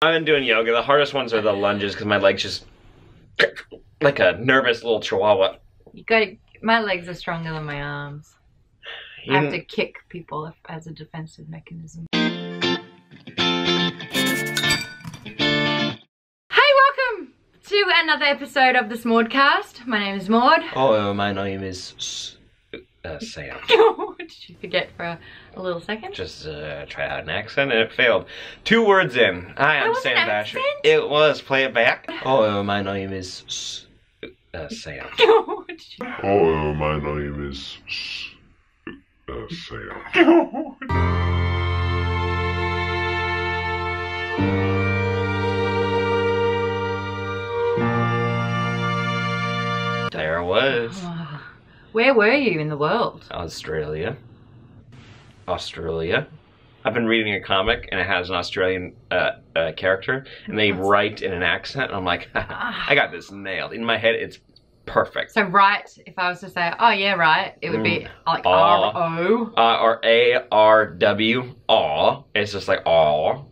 I've been doing yoga. The hardest ones are the lunges because my legs just like a nervous little chihuahua. You gotta. My legs are stronger than my arms. I have to kick people as a defensive mechanism. Hey, welcome to another episode of the Smaudecast. My name is Maude. Oh, my name is Sam. Did you forget for a little second? Just tried out an accent and it failed. 2 words in. Hi, I'm Sam Bashor. It was. Play it back. Oh, my name is Sam. Oh, my name is Sam. There it was. Where were you in the world? Australia. I've been reading a comic and it has an Australian character and they write in an accent and I'm like, I got this nailed. In my head, it's perfect. So right, if I was to say, oh yeah, right, it would be like R-O. Or A-R-W, aw. It's just like aw.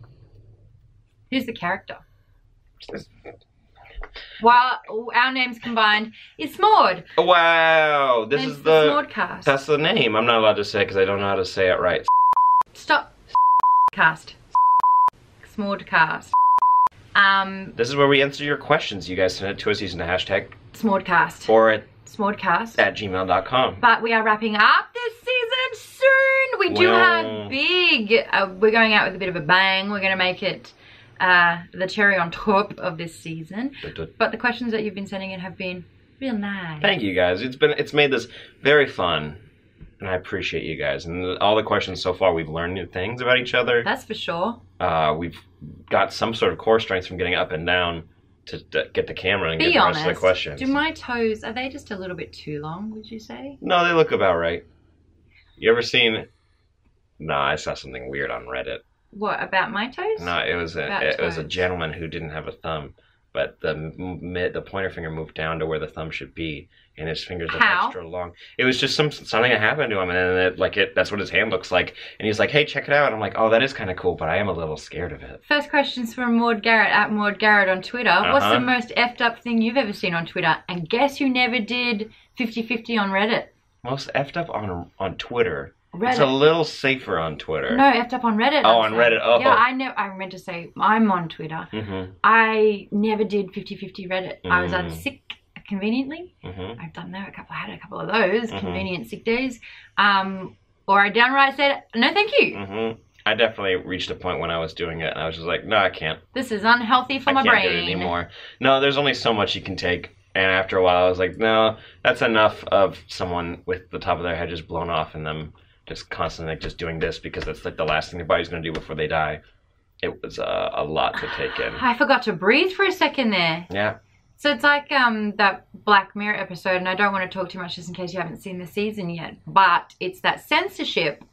Who's the character? While our names combined is Smaude. Wow, this is the Smaudecast. That's the name. I'm not allowed to say it because I don't know how to say it right. Stop. Cast. Smaudecast. This is where we answer your questions. You guys send it to us using the hashtag Smaudecast. or at Smaudecast. @gmail.com. But we are wrapping up this season soon. We do have big. We're going out with a bit of a bang. We're going to make it the cherry on top of this season. But the questions that you've been sending in have been real nice. Thank you guys. It's made this very fun. And I appreciate you guys. And all the questions so far, we've learned new things about each other. That's for sure. We've got some sort of core strength from getting up and down to get the camera and get the rest of the questions. Do my toes, are they just a little bit too long, would you say? No, they look about right. You ever seen... No, I saw something weird on Reddit. What, about my toes? No, it was a gentleman who didn't have a thumb, but the pointer finger moved down to where the thumb should be, and his fingers look extra long. It was just something that happened to him, and then that's what his hand looks like. And he's like, "Hey, check it out." And I'm like, "Oh, that is kind of cool, but I am a little scared of it." First question's from Maude Garrett at Maude Garrett on Twitter. What's the most effed up thing you've ever seen on Twitter? And guess who never did 50-50 on Reddit? Most effed up on Twitter. Reddit. It's a little safer on Twitter. No, effed up on Reddit. Oh, on Reddit. Oh. Yeah, I meant to say I'm on Twitter. I never did 50-50 Reddit. I was either sick conveniently. I've done that. I had a couple of those convenient sick days. Or I downright said, no, thank you. I definitely reached a point when I was doing it, and I was just like, no, I can't. This is unhealthy for my brain. I can't do it anymore. No, there's only so much you can take. And after a while, I was like, no, that's enough of someone with the top of their head just blown off and them just constantly like, just doing this because that's like the last thing their body's going to do before they die. It was a lot to take in. I forgot to breathe for a second there. Yeah. So it's like that Black Mirror episode, and I don't want to talk too much just in case you haven't seen the season yet, but it's that censorship,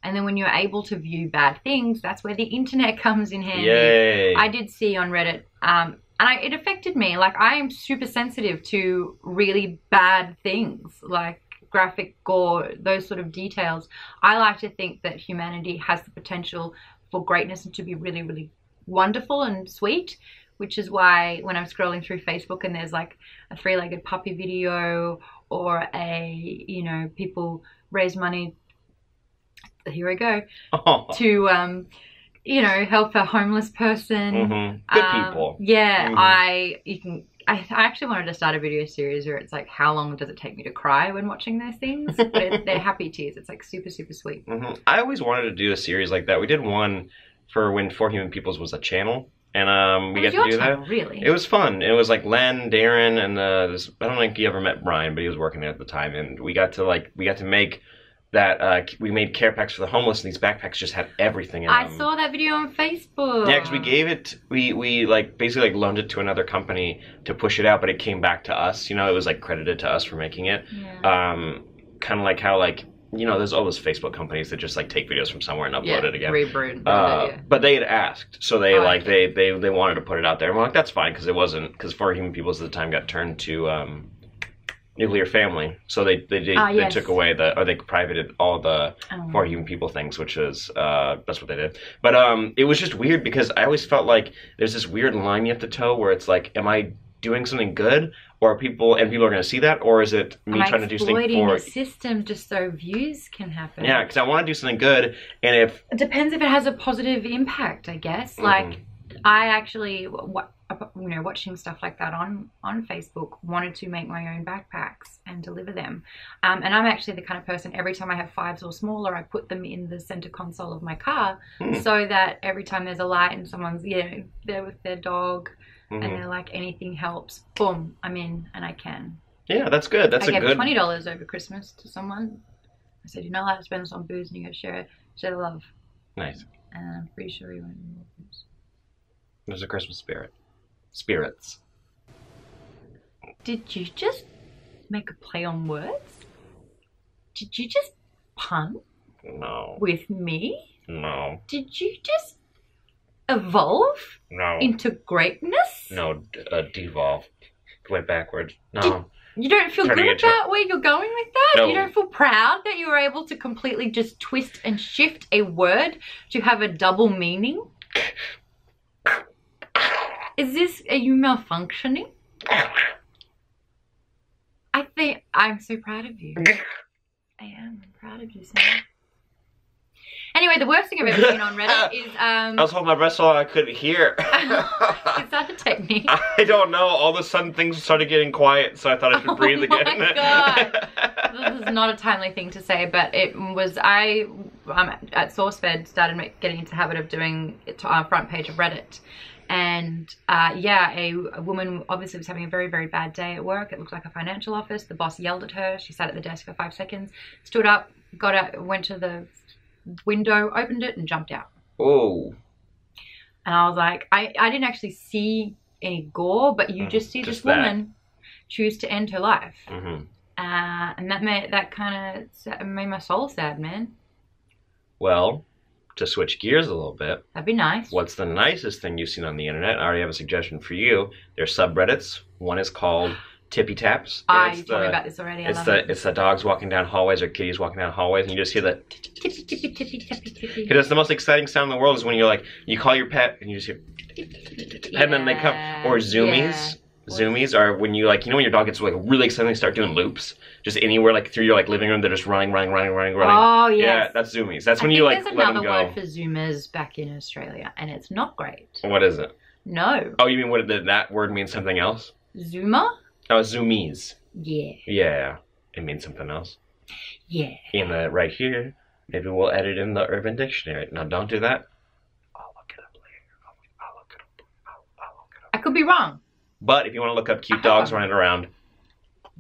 and then when you're able to view bad things, that's where the internet comes in handy. Yay. I did see on Reddit, and it affected me. Like, I am super sensitive to really bad things, like graphic gore, those sort of details. I like to think that humanity has the potential for greatness and to be really, really wonderful and sweet, which is why when I'm scrolling through Facebook and there's like a 3-legged puppy video or people raise money, here we go, to, help a homeless person. Good people. Yeah, I actually wanted to start a video series where it's like, how long does it take me to cry when watching those things? But they're happy tears. It's like super, super sweet. I always wanted to do a series like that. We did one for when For Human Peoples was a channel. And we got to do that. Really? It was fun. It was like Len, Darren, and I don't think you ever met Brian, but he was working there at the time. And we got to make that. We made care packs for the homeless, and these backpacks just had everything in them. I saw that video on Facebook. Yeah, because we gave it. We like basically like loaned it to another company to push it out, but it came back to us. You know, it was like credited to us for making it. Yeah. Kind of like how like. There's all those Facebook companies that just like take videos from somewhere and upload it again. But they had asked, so they they wanted to put it out there. And we're like, that's fine because it wasn't, because For Human Peoples at the time got turned to nuclear family. So they yes. took away they privated all the for human people things, which is that's what they did. But it was just weird because I always felt like there's this weird line you have to toe where it's like, am I doing something good, or people are going to see that, or is it me trying to do something for the system just so views can happen? Yeah, because I want to do something good, and if it depends if it has a positive impact, I guess. Like I actually, watching stuff like that on Facebook, wanted to make my own backpacks and deliver them. And I'm actually the kind of person, every time I have 5s or smaller, I put them in the center console of my car so that every time there's a light and someone's there with their dog and they're like, anything helps, boom, I'm in and I can. Yeah, that's good. That's I gave $20 over Christmas to someone. I said, you're not allowed to spend this on booze, and you go share the love. Nice. And I'm pretty sure he went more booze. There's a Christmas spirit. Spirits. Did you just make a play on words? Did you just pun? No. With me? No. Did you just evolve? No. Into greatness? No, devolve. Went backwards. No. You don't feel good about where you're going with that? No. You don't feel proud that you were able to completely just twist and shift a word to have a double meaning? Are you malfunctioning? I think I'm so proud of you. I am. I'm proud of you, Sam. Anyway, the worst thing I've ever seen on Reddit is I was holding my breath so I couldn't hear. Is that a technique? I don't know. All of a sudden things started getting quiet, so I thought I should breathe again. Oh my god. This is not a timely thing to say, but it was at SourceFed started getting into the habit of doing it on front page of Reddit. And a woman obviously was having a very, very bad day at work. It looked like a financial office. The boss yelled at her. She sat at the desk for 5 seconds, stood up, got out, went to the window, opened it, and jumped out. Oh. And I was like, I didn't actually see any gore, but you just see this woman choose to end her life. And that kind of made my soul sad, man. Well, to switch gears a little bit. That'd be nice. What's the nicest thing you've seen on the internet? I already have a suggestion for you. There's subreddits. One is called Tippy Taps. You told me about this already. It's the dogs walking down hallways or kitties walking down hallways, and you just hear the tippy, tippy, tippy, tippy, tippy. Because it's the most exciting sound in the world is when you call your pet and you just hear and then they come. Or zoomies. Yeah. Zoomies are when you when your dog gets really excited and start doing loops just anywhere through your living room. They're just running. Oh yes. Yeah, that's zoomies. That's when you there's let them go. There's another word for zoomers back in Australia, and it's not great. What is it? No. Oh, you mean that word means something else? Zoomer? Oh, zoomies. Yeah. Yeah, it means something else. Yeah. Right here, maybe we'll edit in the Urban Dictionary. Now, don't do that. I'll look it up later. I'll look it up. I could be wrong. But if you want to look up cute dogs running around,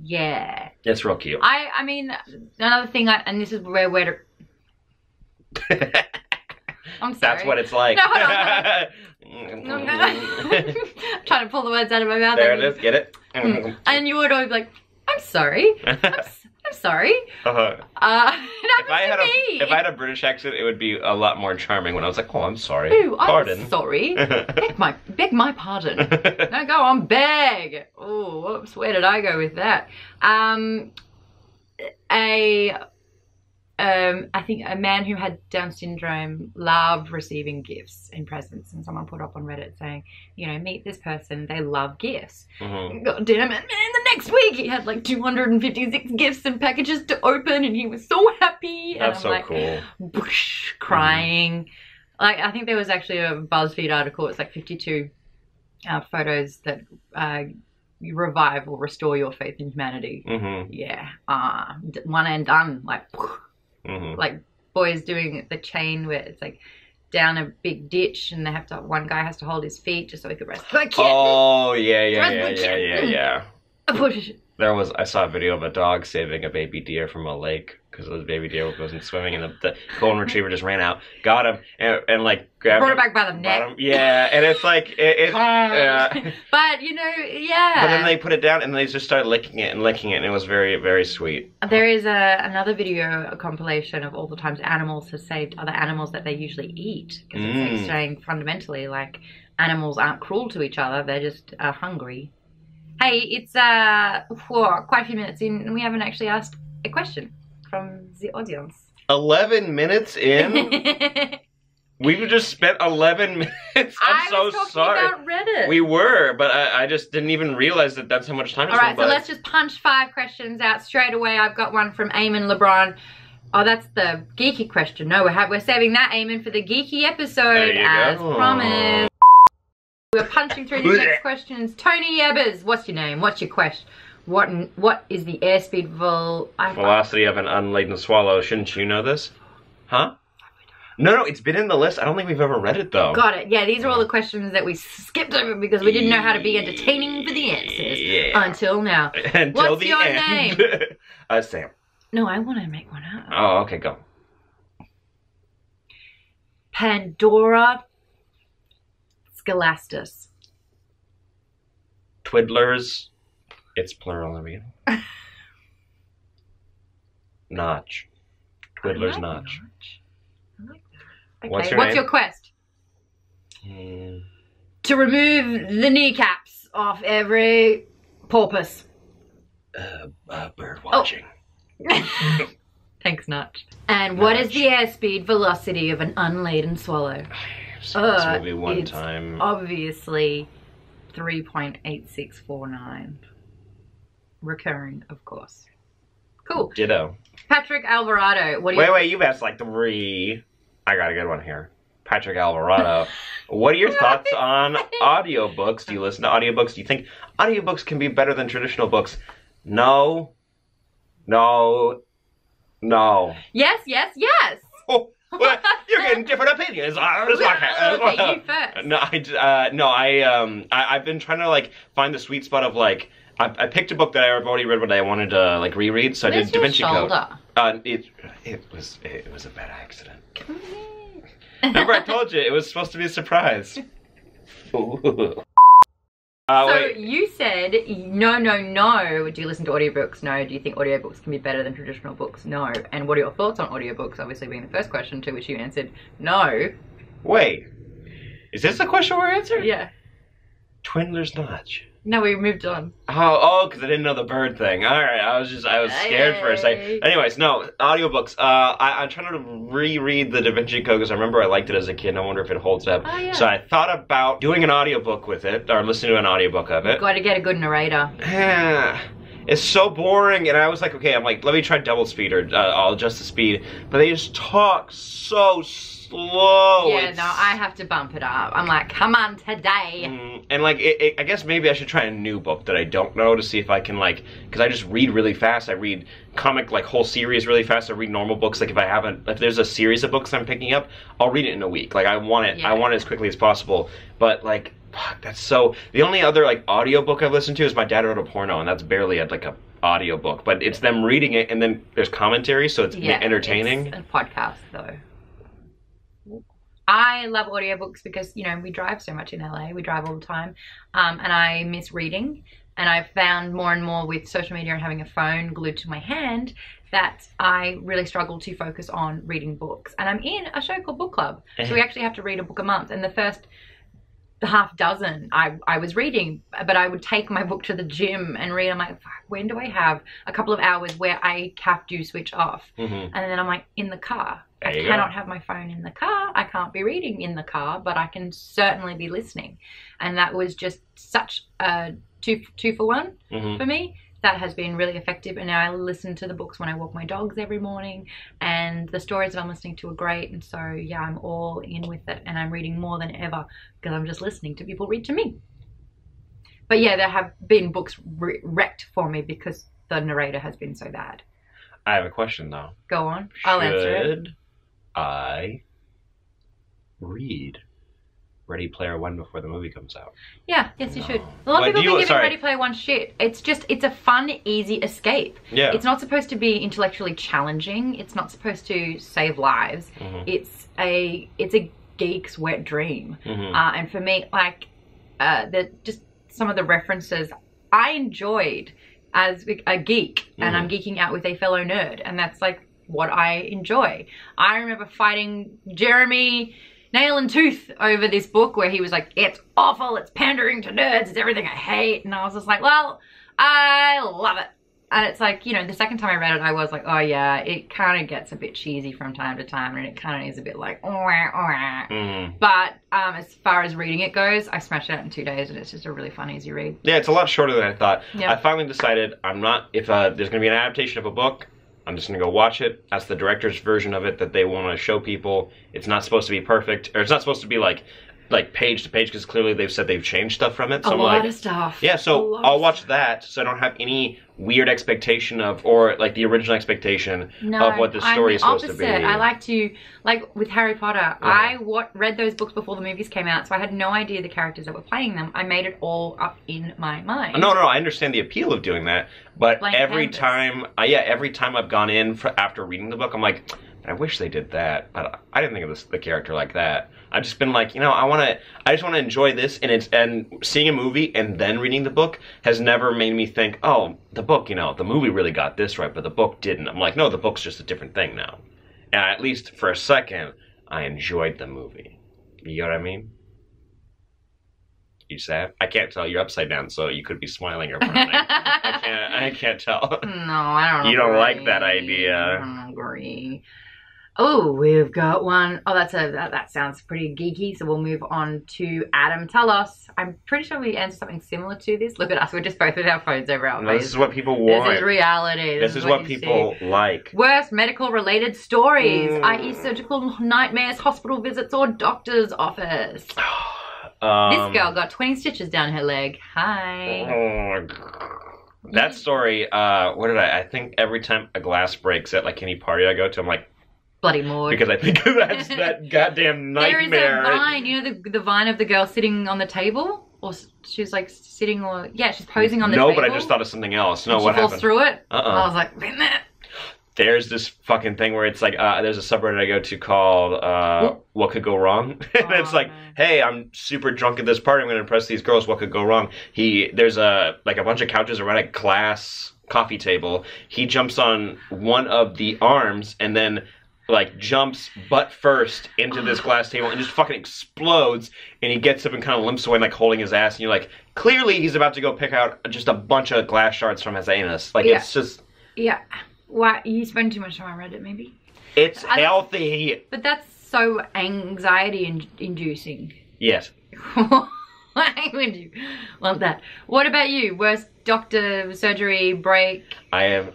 yeah, it's real cute. I mean, another thing, and this is where I'm sorry. That's what it's like. No, hold on. I'm trying to pull the words out of my mouth. There it is. Get it? And you would always be like, I'm sorry. I'm sorry. If I had a British accent, it would be a lot more charming when I was like, oh, I'm sorry. Ooh, pardon. I'm sorry. Beg my pardon. No, go on, beg. Oh, whoops, where did I go with that? I think a man who had Down syndrome loved receiving gifts and presents, and someone put up on Reddit saying, meet this person, they love gifts. God damn it, man, the next week he had 256 gifts and packages to open, and he was so happy. That's and I'm cool. Boosh, crying. I think there was actually a BuzzFeed article, it's 52 photos that revive or restore your faith in humanity. Yeah. One and done. Boys doing the chain where it's down a big ditch and one guy has to hold his feet just so he could rest the kid. Oh, yeah. I saw a video of a dog saving a baby deer from a lake because the baby deer wasn't swimming, and the golden retriever just ran out, got him, and grabbed brought him, it back by the neck. Yeah, and it's but yeah. But then they put it down and they just started licking it, and it was very, very sweet. There is another video, a compilation of all the times animals have saved other animals that they usually eat, because it's saying fundamentally animals aren't cruel to each other, they're just hungry. Hey, it's quite a few minutes in and we haven't actually asked a question from the audience. 11 minutes in? We've just spent 11 minutes. I'm so sorry. About Reddit. We were, but I just didn't even realize that that's how much time. All right, so let's just punch 5 questions out straight away. I've got one from Eamon LeBron. Oh, that's the geeky question. No, we're saving that, Eamon, for the geeky episode as promised. We're punching through these next questions. Tony Ebbers, what's your name? What's your question? What is the airspeed velocity of an unladen swallow? Shouldn't you know this? Huh? No, it's been in the list. I don't think we've ever read it, though. Got it. Yeah, these are all the questions that we skipped over because we didn't know how to be entertaining for the answers until now. Until What's your name? Sam. No, I want to make one up. Oh, okay, go. Pandora Scholastus. Twiddlers. It's plural, I mean. Notch. Twiddler's Notch. I like that. Okay, what's your quest? To remove the kneecaps off every porpoise. Bird watching. Oh. Thanks, Notch. And what is the airspeed velocity of an unladen swallow? I've seen this movie one time. Obviously 3.8649. Recurring, of course. Cool. Ditto. Patrick Alvarado. What do you... Wait, you've asked like 3. I got a good one here. Patrick Alvarado. What are your thoughts on audiobooks? Do you listen to audiobooks? Do you think audiobooks can be better than traditional books? No. No. No. Yes, yes, yes. Oh, well, you're getting different opinions. Okay, you first. I've been trying to like find the sweet spot of like I picked a book that I've already read but I wanted to like reread, so I did Da Vinci Code. It was a bad accident. Remember I told you it was supposed to be a surprise. So you said no. Do you listen to audiobooks? No. Do you think audiobooks can be better than traditional books? No. And what are your thoughts on audiobooks? Obviously being the first question, to which you answered no. Wait. Is this the question we're answering? Yeah. Twiddler's Notch. No, we moved on. Oh, because I didn't know the bird thing. All right, I was scared for a second. Anyways, no, audiobooks. I'm trying to reread the Da Vinci Code because I remember I liked it as a kid and I wonder if it holds up. Oh, yeah. So I thought about doing an audiobook with it, or listening to an audiobook of it. You've got to get a good narrator. It's so boring, and I was like, okay, let me try double speed, or I'll adjust the speed. But they just talk so slow. Yeah, no, I have to bump it up. I'm like, come on today. And like, I guess maybe I should try a new book that I don't know to see if I can like, because I just read really fast. I read comic, like whole series really fast. I read normal books. Like if there's a series of books I'm picking up, I'll read it in a week. Like I want it as quickly as possible. But like, fuck, that's so, the only other like audiobook I've listened to is My Dad Wrote a Porno, and that's barely like a audiobook, but it's them reading it and then there's commentary, so it's entertaining. It's a podcast though. I love audiobooks because, you know, we drive so much in LA. We drive all the time. And I miss reading. And I've found more and more with social media and having a phone glued to my hand that I really struggle to focus on reading books. And I'm in a show called Book Club. So we actually have to read a book a month. And the first half dozen I was reading, but I would take my book to the gym and read. I'm like, fuck, when do I have a couple of hours where I have to switch off? And then I'm like, in the car. I cannot have my phone in the car. I can't be reading in the car, but I can certainly be listening. And that was just such a two for one for me. That has been really effective. And now I listen to the books when I walk my dogs every morning. And the stories that I'm listening to are great. And so, yeah, I'm all in with it. And I'm reading more than ever because I'm just listening to people read to me. But yeah, there have been books wrecked for me because the narrator has been so bad. I have a question, though. Go on. I'll answer it. I read Ready Player One before the movie comes out? Yeah, yes you should. A lot of people think giving Ready Player One shit. It's a fun, easy escape. Yeah. It's not supposed to be intellectually challenging. It's not supposed to save lives. It's a geek's wet dream. And for me, like, just some of the references I enjoyed as a geek, and I'm geeking out with a fellow nerd, and that's like what I enjoy. I remember fighting Jeremy nail and tooth over this book where he was like, it's awful, it's pandering to nerds, it's everything I hate. And I was just like, well, I love it. And it's like, you know, the second time I read it, I was like, oh yeah, it kind of gets a bit cheesy from time to time, and it kind of is a bit like, But as far as reading it goes, I smashed it out in 2 days, and it's just a really fun, easy read. Yeah, it's a lot shorter than I thought. Yeah. I finally decided I'm not, if there's going to be an adaptation of a book, I'm just going to go watch it. That's the director's version of it that they want to show people. It's not supposed to be perfect, or it's not supposed to be like page to page, because clearly they've said they've changed stuff from it. So a lot of stuff. Yeah, so I'll watch that, so I don't have any weird expectation of, or like the original expectation of what the story is supposed to be. I like to, like with Harry Potter, I read those books before the movies came out, so I had no idea the characters that were playing them. I made it all up in my mind. No, I understand the appeal of doing that, but every time I've gone in after reading the book, I'm like, I wish they did that, but I didn't think of the character like that. I've just been like, you know, I just want to enjoy this, and seeing a movie and then reading the book has never made me think, oh, the book, you know, the movie really got this right, but the book didn't. I'm like, no, the book's just a different thing now. And at least for a second, I enjoyed the movie. You know what I mean? You sad? I can't tell. You're upside down, so you could be smiling or frowning. I can't tell. No, I don't. You don't like that idea. I don't agree. Oh, we've got one. Oh, that sounds pretty geeky. So we'll move on to Adam. Tell us. I'm pretty sure we answered something similar to this. Look at us. We're just both with our phones over our faces. This is what people want. This is reality. This is what people like. Worst medical related stories, i.e. surgical nightmares, hospital visits, or doctor's office. This girl got 20 stitches down her leg. Hi. That story, I think every time a glass breaks at like any party I go to, I'm like, bloody Maude. Because I think that's that goddamn nightmare. There is a vine, you know the vine of the girl sitting on the table? Or she's like sitting, or yeah, she's posing on the table. No, but I just thought of something else. No, what happened? She falls through it? I was like, there's this fucking thing where it's like, there's a subreddit I go to called What Could Go Wrong? And it's like, hey, I'm super drunk at this party, I'm going to impress these girls, what could go wrong? There's a bunch of couches around a glass coffee table. He jumps on one of the arms and then like jumps butt first into this glass table and just fucking explodes, and he gets up and kind of limps away like holding his ass, and you're like, clearly he's about to go pick out just a bunch of glass shards from his anus. Like, it's just... Yeah. Why? You spend too much time on Reddit, maybe? It's healthy! But that's so anxiety-inducing. Yes. Why would you want that? What about you? Worst doctor surgery break? I have...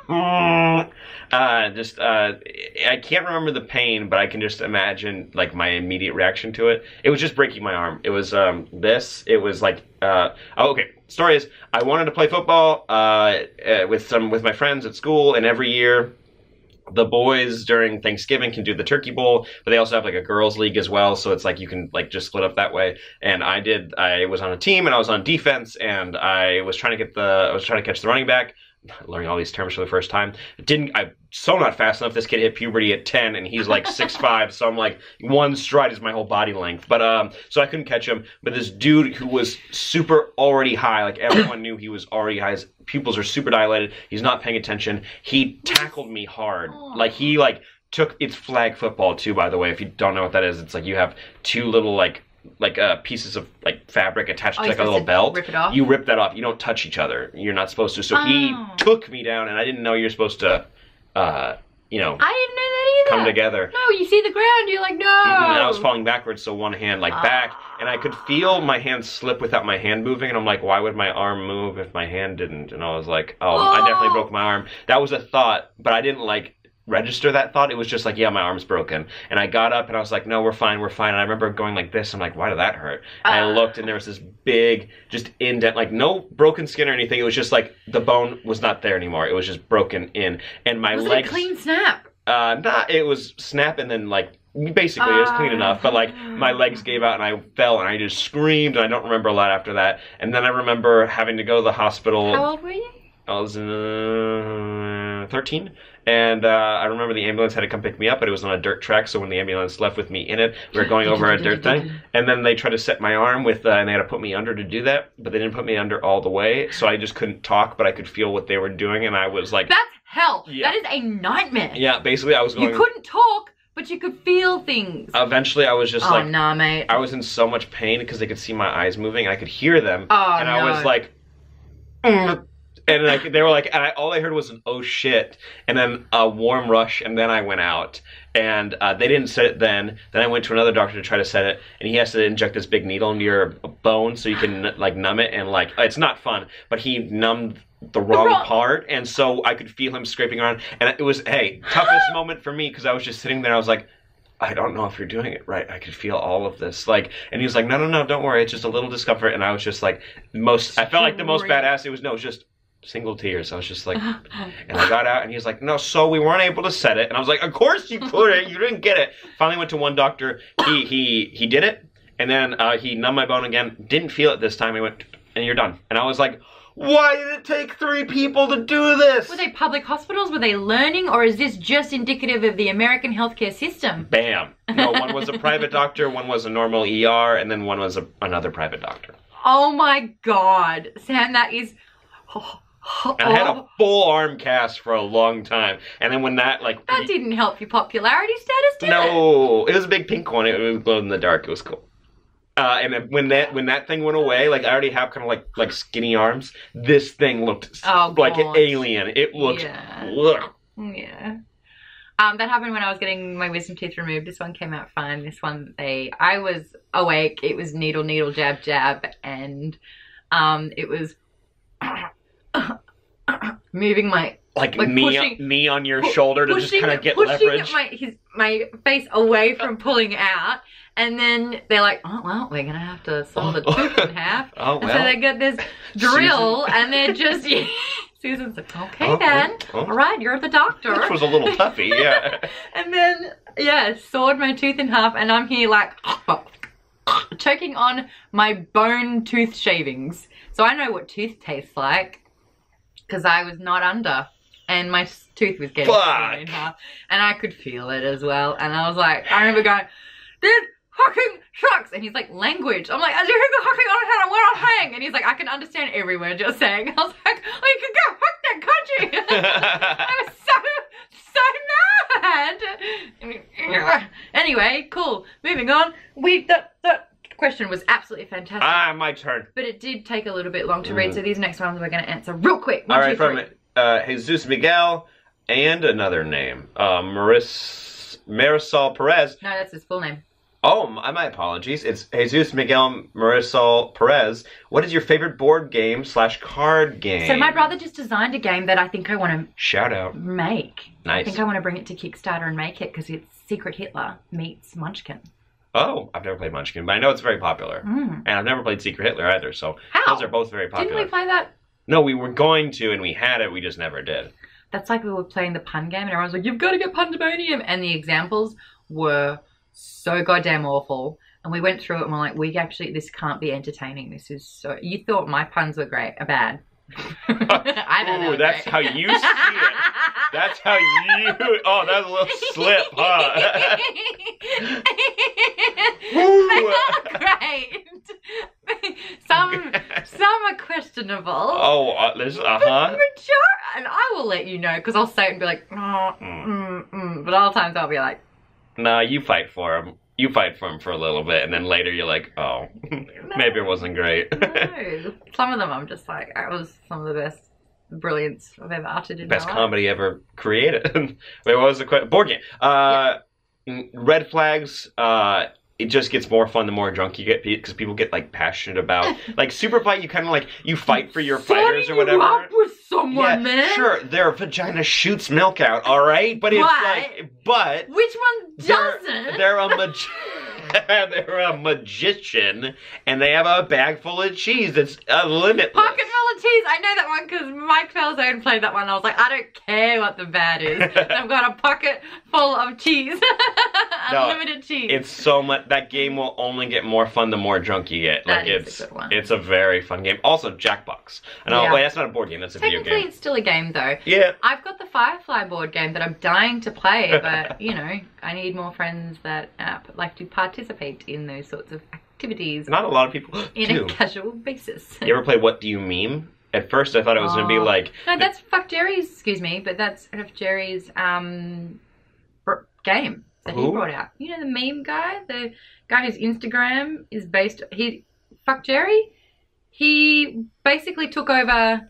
I can't remember the pain, but I can just imagine like my immediate reaction to it. It was just breaking my arm. It was it was like okay. Story is, I wanted to play football with my friends at school, and every year the boys during Thanksgiving can do the turkey bowl, but they also have like a girls league as well, so it's like you can like just split up that way. And I was on a team and I was on defense, and I was trying to catch the running back. Learning all these terms for the first time. I'm so not fast enough. This kid hit puberty at 10 and he's like 6'5", so I'm like, one stride is my whole body length. But so I couldn't catch him. But this dude who was super already high, like everyone knew he was already high. His pupils are super dilated. He's not paying attention. He tackled me hard. Like he it's flag football too, by the way. If you don't know what that is, it's like you have two little pieces of like fabric attached to like a little belt. Rip it off? You rip that off. You don't touch each other. You're not supposed to. So he took me down, and I didn't know you're supposed to, I didn't know that either. come together. No, you see the ground, you're like, no. And I was falling backwards, so one hand back, and I could feel my hand slip without my hand moving, and I'm like, why would my arm move if my hand didn't? And I was like, I definitely broke my arm. That was a thought, but I didn't register that thought. It was just like, yeah, my arm's broken. And I got up and I was like, no, we're fine. And I remember going like this. I'm like, why did that hurt? And I looked, and there was this big just indent, like no broken skin or anything. It was just like the bone was not there anymore. It was just broken in. And my legs... Was it a clean snap? It was snap, and then like basically it was clean enough, but like my legs gave out and I fell and I just screamed, and I don't remember a lot after that. And then I remember having to go to the hospital. How old were you? I was 13, and I remember the ambulance had to come pick me up, but it was on a dirt track, so when the ambulance left with me in it, we were going over a dirt thing, and then they tried to set my arm with, and they had to put me under to do that, but they didn't put me under all the way, so I just couldn't talk, but I could feel what they were doing, and I was like... That's hell! Yeah. That is a nightmare! Yeah, basically I was going... You couldn't talk, But you could feel things. Eventually, I was just oh, nah, mate. I was in so much pain because they could see my eyes moving. I could hear them. Oh, and no. I was like, and like they were like, and all I heard was an oh shit, and then a warm rush, and then I went out, and they didn't set it then. Then I went to another doctor to try to set it, and he has to inject this big needle into your bone so you can like numb it, and like it's not fun, but he numbed the wrong part, and so I could feel him scraping around, and it was toughest moment for me because I was just sitting there. I was like, I don't know if you're doing it right. I could feel all of this, like, and he was like, no, don't worry, it's just a little discomfort, and I was just like, I felt like the most badass. It was just single tears. I was just like, and I got out, and he was like, no, so we weren't able to set it, and I was like, of course you couldn't, you didn't get it. Finally went to one doctor. He did it, and then he numbed my bone again. Didn't feel it this time. He went, and you're done. And I was like, why did it take 3 people to do this? Were they public hospitals? Were they learning? Or is this just indicative of the American healthcare system? Bam. No, one was a private doctor, one was a normal ER, and then one was another private doctor. Oh my God. Sam, that is... And I had a full arm cast for a long time. And then when that, like... That didn't help your popularity status, did it? No. It was a big pink one. It would glow in the dark. It was cool. And then when that thing went away, like I already have kind of like skinny arms. This thing looked like an alien. It looked. Yeah. Yeah. That happened when I was getting my wisdom teeth removed. This one came out fine. This one, I was awake. It was needle, jab, jab, and it was moving my knee on your shoulder to just kind of get leverage. Pushing my face away from pulling out. And then they're like, oh, well, we're going to have to saw the tooth in half. Oh, well. And so they got this drill, and they're just... Susan's like, okay, then. All right, you're the doctor. Which was a little toughy, yeah. And then, sawed my tooth in half, and I'm here like... choking on my bone tooth shavings. So I know what tooth tastes like, because I was not under. And my tooth was getting sawn in half. And I could feel it as well. And I was like, I remember going, dude, fucking shucks. And he's like, language. I'm like, I do fucking understand where I'm saying. And he's like, I can understand every word you're saying. I was like, oh, you can go fuck that country. I was so mad. Anyway, cool. Moving on. That question was absolutely fantastic. My turn. But it did take a little bit long to read. So these next ones we're going to answer real quick. All right, from Jesus Miguel and another name. Marisol Perez. No, that's his full name. Oh, my apologies. It's Jesus Miguel Marisol Perez. What is your favorite board game / card game? So my brother just designed a game that I think I want to shout out make. Nice. I think I want to bring it to Kickstarter and make it because it's Secret Hitler meets Munchkin. Oh, I've never played Munchkin, but I know it's very popular. And I've never played Secret Hitler either, so those are both very popular. Didn't we play that? No, we were going to, and we had it, we just never did. That's like we were playing the pun game, and everyone's like, you've got to get Pandemonium, and the examples were so goddamn awful. And we went through it, and we're like, this can't be entertaining. This is so... You thought my puns were bad. I don't know. That's how you see it. That's how you... Oh, that was a little slip, huh? Great. Some are questionable. Oh, there's and I will let you know because I'll say it and be like, but other times I'll be like, nah, you fight for him. You fight for him for a little bit, and then later you're like, oh, maybe it wasn't great. No. Some of them I'm just like, it was some of the best brilliance I've ever uttered in my life. Best comedy ever created. Wait, what was the question? Board game. Red flags. It just gets more fun the more drunk you get because people get like passionate about like super fight. You kind of like you fight for your fighters or whatever. You up with someone, man. Sure, their vagina shoots milk out. All right, but it's but which one doesn't? They're a magician, and they have a bag full of cheese that's limitless. Pocket full of cheese. I know that one because Mike Falzone played that one. I was like, I don't care what the bad is. I've got a pocket full of cheese. Unlimited cheese. It's so much. That game will only get more fun the more drunk you get. Like it's a good one. It's a very fun game. Also, Jackbox. Wait, that's not a board game. That's a video game. Technically, it's still a game though. Yeah. I've got the Firefly board game that I'm dying to play, but you know, I need more friends that like to participate in those sorts of activities. Not a lot of people in a casual basis. You ever play What Do You Meme? At first, I thought it was going to be like... No, that's Fuck Jerry's, excuse me, but that's Jerry's game. that he brought out. You know the meme guy? The guy whose Instagram is based... Fuck Jerry? He basically took over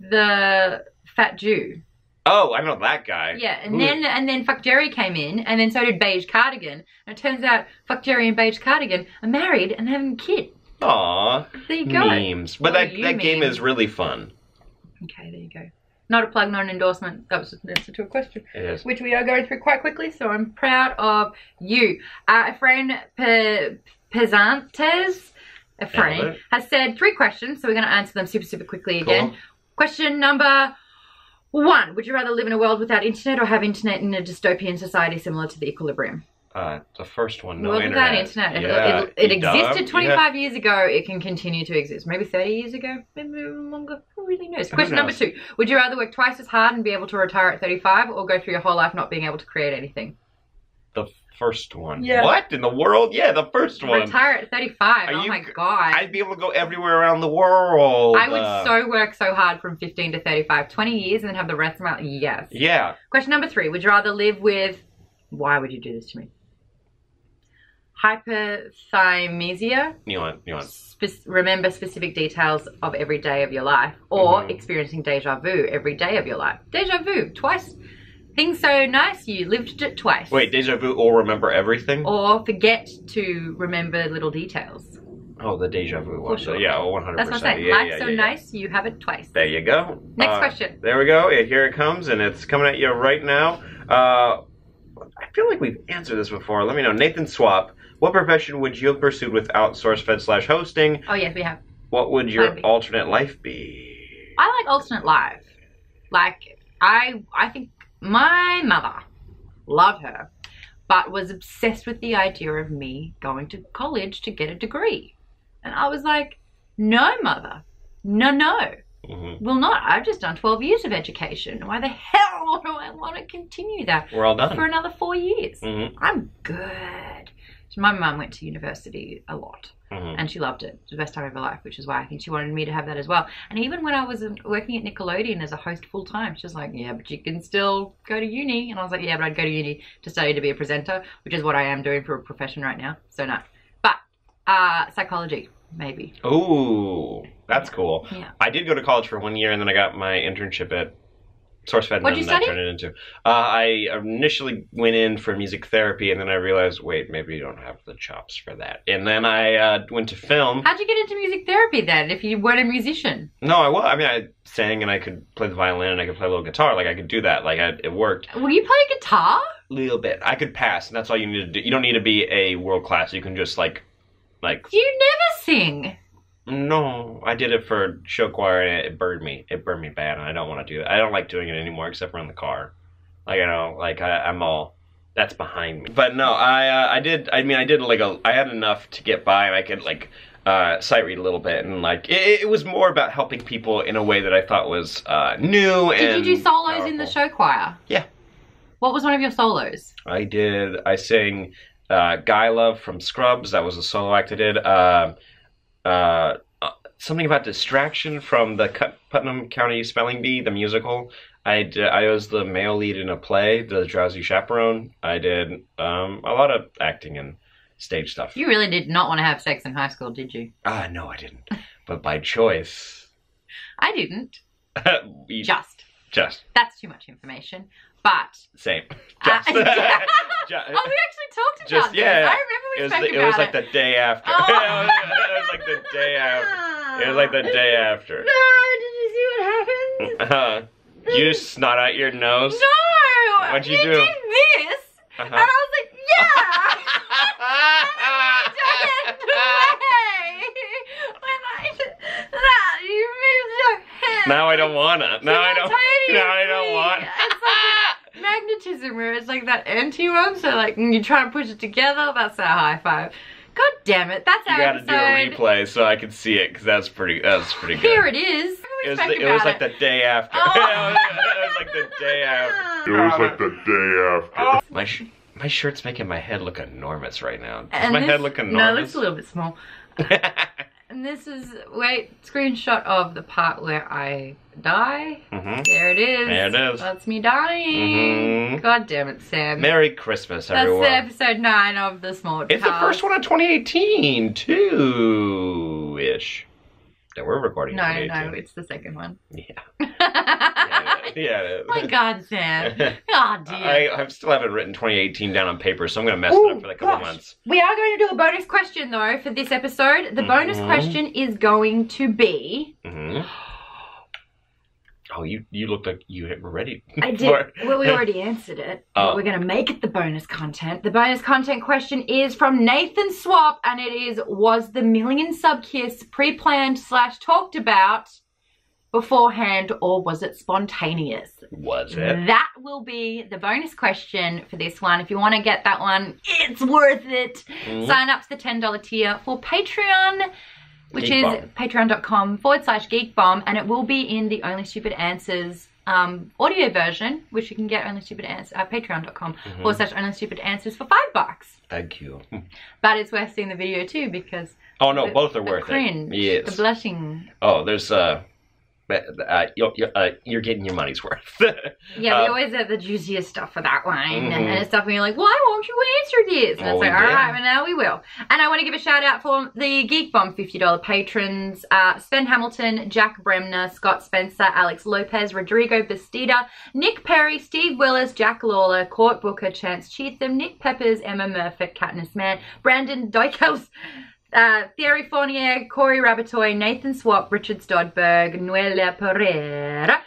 the Fat Jew. Oh, I know that guy. Yeah, and then Fuck Jerry came in, and then so did Beige Cardigan. And it turns out Fuck Jerry and Beige Cardigan are married and having a kid. Aww. There you go. Memes. But that game is really fun. Okay, there you go. Not a plug, not an endorsement. That was just an answer to a question. It is. Which we are going through quite quickly, so I'm proud of you. A friend, Pesantes, has said 3 questions, so we're going to answer them super quickly again. Cool. Question number 1. Would you rather live in a world without internet or have internet in a dystopian society similar to the Equilibrium? The first one, no world internet. Without internet. Yeah, it existed 25 years ago. It can continue to exist. Maybe 30 years ago. Maybe longer. Who really knows? Question number 2. Would you rather work twice as hard and be able to retire at 35 or go through your whole life not being able to create anything? The first one. Yeah. What in the world? Yeah, the first one. Retire at 35. Oh my god. I'd be able to go everywhere around the world. I would work so hard from 15 to 35. 20 years and then have the rest of my life. Yes. Yeah. Question number 3. Would you rather live with... Why would you do this to me? Hyperthymesia. Nuance. Remember specific details of every day of your life. Or experiencing deja vu every day of your life. Deja vu. Twice. Things so nice you lived it twice. Wait, deja vu or remember everything? Or forget to remember little details. Oh, the deja vu one. Sure. Yeah, 100%. That's what I'm saying. Life's so nice you have it twice. There you go. Next question. There we go. Yeah, here it comes, and it's coming at you right now. I feel like we've answered this before. Let me know. Nathan Swap. What profession would you have pursued without SourceFed/hosting? Oh, yes, we have. What would your alternate life be? I like alternate life. Like, I think my mother, love her, but was obsessed with the idea of me going to college to get a degree. And I was like, no, mother. No. Well, not. I've just done 12 years of education. Why the hell do I want to continue that? We're all done. For another 4 years. I'm good. So my mum went to university a lot. And she loved it. It was the best time of her life, which is why I think she wanted me to have that as well. And even when I was working at Nickelodeon as a host full time, she was like, yeah, but you can still go to uni. And I was like, yeah, but I'd go to uni to study to be a presenter, which is what I am doing for a profession right now. So no. But psychology, maybe. Ooh, that's cool. Yeah. I did go to college for 1 year, and then I got my internship at SourceFedNERD. What'd you study? I turned it into. I initially went in for music therapy, and then I realized, wait, maybe you don't have the chops for that. And then I went to film. How'd you get into music therapy then, if you weren't a musician? No, I sang, and I could play the violin, and I could play a little guitar. Like, I could do that. Like, it worked. Will you play guitar? A little bit. I could pass, and that's all you need to do. You don't need to be a world class. You can just, like... You never sing. No, I did it for show choir, and it burned me. It burned me bad, and I don't want to do it. I don't like doing it anymore, except for in the car. Like, I'm all, that's behind me. But no, I did, I had enough to get by, and I could, sight read a little bit, and, it was more about helping people in a way that I thought was, new and Did you do solos powerful. in the show choir? Yeah. What was one of your solos? I sang, Guy Love from Scrubs. That was a solo act I did. Something about distraction from the Putnam County Spelling Bee, the musical. I was the male lead in a play, The Drowsy Chaperone. I did a lot of acting and stage stuff. You really did not want to have sex in high school, did you? No, I didn't. But by choice. I didn't. Just. That's too much information. But... Same. Just. Oh, we actually talked about this. Yeah. I remember we spoke about it. It was like the day after. Oh. It was like the day after. It was like the day after. No, did you see what happened? Did you just snot out your nose? No! What'd you do? You did this, and I was like, yeah! You moved your hand. Now I don't wanna. Now I don't want. It's like magnetism where it's like that anti-one, so you try to push it together, that's our high five. God damn it, that's our episode. You gotta do a replay so I can see it, because that's pretty good. Here it is. It was like the day after. Oh. It was like the day after. It was like the day after. My shirt's making my head look enormous right now. Does and my head look enormous? No, it looks a little bit small. And this is, screenshot of the part where I die. Mm-hmm. There it is. There it is. That's me dying. Mm-hmm. God damn it, Sam. Merry Christmas, everyone. That's episode 9 of the Smaudecast. It's the first one of 2018, too-ish. That we're recording. No, it's the second one. Yeah. Yeah. My God, Sam. God, dear. I still haven't written 2018 down on paper, so I'm going to mess it up for like a couple months. We are going to do a bonus question, though, for this episode. The bonus question is going to be... Oh, you looked like you were ready. I did. Well, we already answered it. But we're going to make it the bonus content. The bonus content question is from Nathan Swap, and it is, was the million sub kiss pre-planned / talked about beforehand, or was it spontaneous? Was it? That will be the bonus question for this one. If you want to get that one, it's worth it. Sign up to the $10 tier for Patreon, which is patreon.com/geekbomb, and it will be in the Only Stupid Answers audio version, which you can get Only Stupid Answers at patreon.com/Only Stupid Answers for $5. Thank you. But it's worth seeing the video too, because both are worth cringe, it. Yes. the blushing. Oh, there's you're getting your money's worth. Yeah, we always have the juiciest stuff for that one, and it's stuff when you're like, why won't you answer this? And it's like, all right, well, now we will. And I want to give a shout out for the Geek Bomb $50 patrons: Sven Hamilton, Jack Bremner, Scott Spencer, Alex Lopez, Rodrigo Bastida, Nick Perry, Steve Willis, Jack Lawler, Court Booker, Chance Cheatham, Nick Peppers, Emma Murphy, Katniss Mann, Brandon Doikels, Thierry Fournier, Corey Rabatoy, Nathan Swap, Richard Stodberg, Noelia Pereira,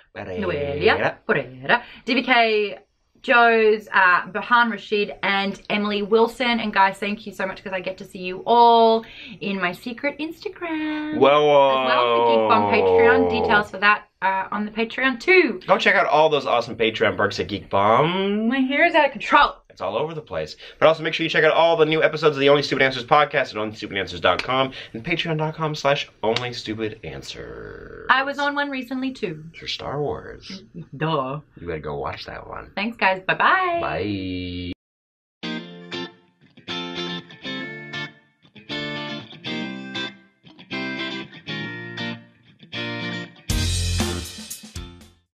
DBK Joes, Bahan Rashid, and Emily Wilson. And guys, thank you so much, because I get to see you all in my secret Instagram. Whoa! As well for Geek Bomb Patreon. Details for that on the Patreon too. Go check out all those awesome Patreon perks at Geek Bomb. My hair is out of control. It's all over the place. But also make sure you check out all the new episodes of the Only Stupid Answers podcast at onlystupidanswers.com and patreon.com/onlystupidanswers. I was on one recently too. For Star Wars. Duh. You gotta go watch that one. Thanks guys. Bye-bye. Bye.